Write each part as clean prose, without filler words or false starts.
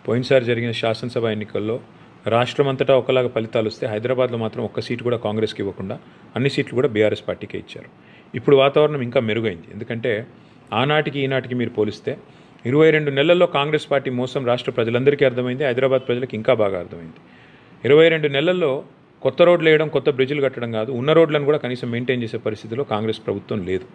పోయినసారి జరిగిన శాసనసభ ఎన్నికల్లో రాష్ట్రమంతటా ఒకలాగా ఫలితాలు వస్తే హైదరాబాద్లో మాత్రం ఒక్క సీటు కూడా కాంగ్రెస్కి ఇవ్వకుండా అన్ని సీట్లు కూడా బీఆర్ఎస్ పార్టీకే ఇచ్చారు. ఇప్పుడు వాతావరణం ఇంకా మెరుగైంది. ఎందుకంటే ఆనాటికి ఈనాటికి మీరు పోలిస్తే 22 నెలల్లో కాంగ్రెస్ పార్టీ మోసం రాష్ట్ర ప్రజలందరికీ అర్థమైంది, హైదరాబాద్ ప్రజలకు ఇంకా బాగా అర్థమైంది. 22 నెలల్లో కొత్త రోడ్లు వేయడం, కొత్త బ్రిడ్జిలు కట్టడం కాదు, ఉన్న రోడ్లను కూడా కనీసం మెయింటైన్ చేసే పరిస్థితిలో కాంగ్రెస్ ప్రభుత్వం లేదు.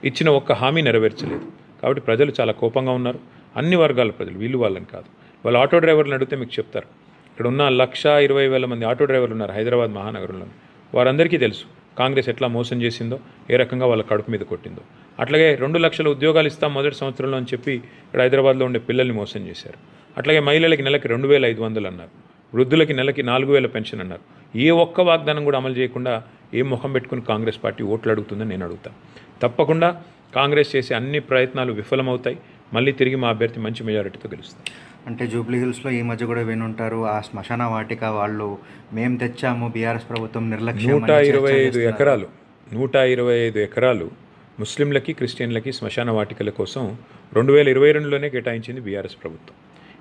ఇచ్చిన ఒక్క హామీ నెరవేర్చలేదు. కాబట్టి ప్రజలు చాలా కోపంగా ఉన్నారు. అన్ని వర్గాల ప్రజలు, వీళ్ళు వాళ్ళని కాదు. వాళ్ళు ఆటో డ్రైవర్లను అడిగితే మీకు చెప్తారు. ఇక్కడ ఉన్న 1,20,000 మంది ఆటో డ్రైవర్లు ఉన్నారు హైదరాబాద్ మహానగరంలో. వారందరికీ తెలుసు కాంగ్రెస్ ఎట్లా మోసం చేసిందో, ఏ రకంగా వాళ్ళ కడుపు మీద కొట్టిందో. అట్లాగే 2 లక్షల ఉద్యోగాలు ఇస్తాం మొదటి సంవత్సరంలో అని చెప్పి ఇక్కడ హైదరాబాద్లో ఉండే పిల్లల్ని మోసం చేశారు. అట్లాగే మహిళలకి నెలకి 2,500 అన్నారు, వృద్ధులకి నెలకి 4,000 పెన్షన్ అన్నారు. ఏ ఒక్క వాగ్దానం కూడా అమలు చేయకుండా ఏ ముఖం పెట్టుకుని కాంగ్రెస్ పార్టీ ఓట్లు అడుగుతుందని నేను అడుగుతాను. తప్పకుండా కాంగ్రెస్ చేసే అన్ని ప్రయత్నాలు విఫలమవుతాయి. మళ్ళీ తిరిగి మా అభ్యర్థి మంచి మెజారిటీతో గెలుస్తారు. అంటే జూబ్లీ హిల్స్లో ఈ మధ్య కూడా వినుంటారు, ఆ శ్మశాన వాటిక వాళ్ళు మేము తెచ్చాము, బీఆర్ఎస్ ప్రభుత్వం నిర్లక్ష్యం. 125 ఎకరాలు ముస్లింలకి, క్రిస్టియన్లకి శ్మశాన వాటికల కోసం 2022లోనే కేటాయించింది బీఆర్ఎస్ ప్రభుత్వం.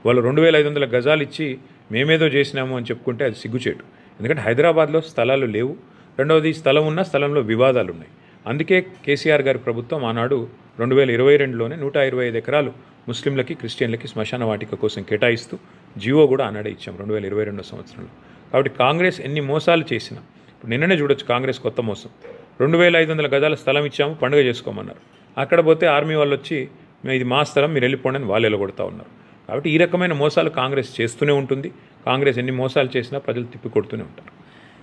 వాళ్ళు 2,500 గజాలు ఇచ్చి మేమేదో చేసినాము అని చెప్పుకుంటే అది సిగ్గుచేటు. ఎందుకంటే హైదరాబాద్లో స్థలాలు లేవు. రెండవది, స్థలం ఉన్న స్థలంలో వివాదాలు ఉన్నాయి. అందుకే కేసీఆర్ గారి ప్రభుత్వం ఆనాడు 2022లోనే 125 ఎకరాలు ముస్లింలకి, క్రిస్టియన్లకి శ్మశాన వాటిక కోసం కేటాయిస్తూ జీవో కూడా ఆనాడే ఇచ్చాం 2022 సంవత్సరంలో. కాబట్టి కాంగ్రెస్ ఎన్ని మోసాలు చేసినా, ఇప్పుడు నిన్ననే చూడొచ్చు కాంగ్రెస్ కొత్త మోసం. 2,500 గజాల స్థలం ఇచ్చాము, పండుగ చేసుకోమన్నారు. అక్కడ పోతే ఆర్మీ వాళ్ళు వచ్చి ఇది మా స్థలం, మీరు వెళ్ళిపోండి అని వాళ్ళు ఎలగొడతా ఉన్నారు. కాబట్టి ఈ రకమైన మోసాలు కాంగ్రెస్ చేస్తూనే ఉంటుంది. కాంగ్రెస్ ఎన్ని మోసాలు చేసినా ప్రజలు తిప్పి కొడుతూనే ఉంటారు.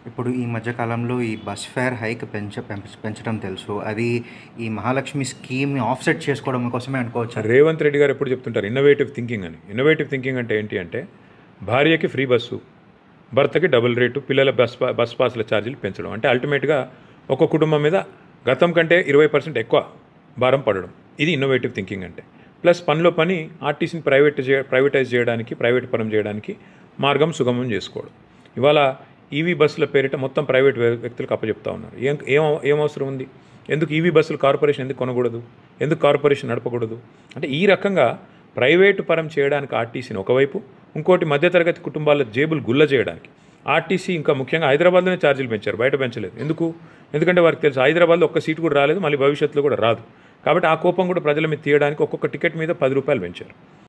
ఇప్పుడు ఈ మధ్యకాలంలో ఈ బస్ ఫేర్ హైక్ పెంచడం తెలుసు, అది ఈ మహాలక్ష్మి స్కీమ్ని ఆఫ్సెట్ చేసుకోవడం కోసమే అనుకోవచ్చు. రేవంత్ రెడ్డి గారు ఎప్పుడు చెప్తుంటారు ఇన్నోవేటివ్ థింకింగ్ అని. ఇన్నోవేటివ్ థింకింగ్ అంటే ఏంటి అంటే భార్యకి ఫ్రీ బస్సు, భర్తకి డబుల్ రేటు, పిల్లల బస్ పాస్ల ఛార్జీలు పెంచడం. అంటే అల్టిమేట్గా ఒక కుటుంబం మీద గతం కంటే 20% ఎక్కువ భారం పడడం. ఇది ఇన్నోవేటివ్ థింకింగ్ అంటే. ప్లస్ పనిలో పని ఆర్టీసీని ప్రైవేటైజ్ చేయడానికి, ప్రైవేట్ పరం చేయడానికి మార్గం సుగమం చేసుకోవడం. ఇవాళ ఈవీ బస్సుల పేరిట మొత్తం ప్రైవేట్ వ్యక్తులకు అప్పచెప్తా ఉన్నారు. ఏం అవసరం ఉంది? ఎందుకు ఈవీ బస్సులు కార్పొరేషన్ ఎందుకు కొనకూడదు? ఎందుకు కార్పొరేషన్ నడపకూడదు? అంటే ఈ రకంగా ప్రైవేటు పరం చేయడానికి ఆర్టీసీని ఒకవైపు, ఇంకోటి మధ్యతరగతి కుటుంబాల జేబులు గుల్ల చేయడానికి ఆర్టీసీ, ఇంకా ముఖ్యంగా హైదరాబాద్లోనే ఛార్జీలు పెంచారు, బయట పెంచలేదు. ఎందుకంటే వారికి తెలుసు హైదరాబాద్లో ఒక్క సీటు కూడా రాలేదు, మళ్ళీ భవిష్యత్తులో కూడా రాదు. కాబట్టి ఆ కోపం కూడా ప్రజల మీద తీయడానికి ఒక్కొక్క టికెట్ మీద 10 రూపాయలు పెంచారు.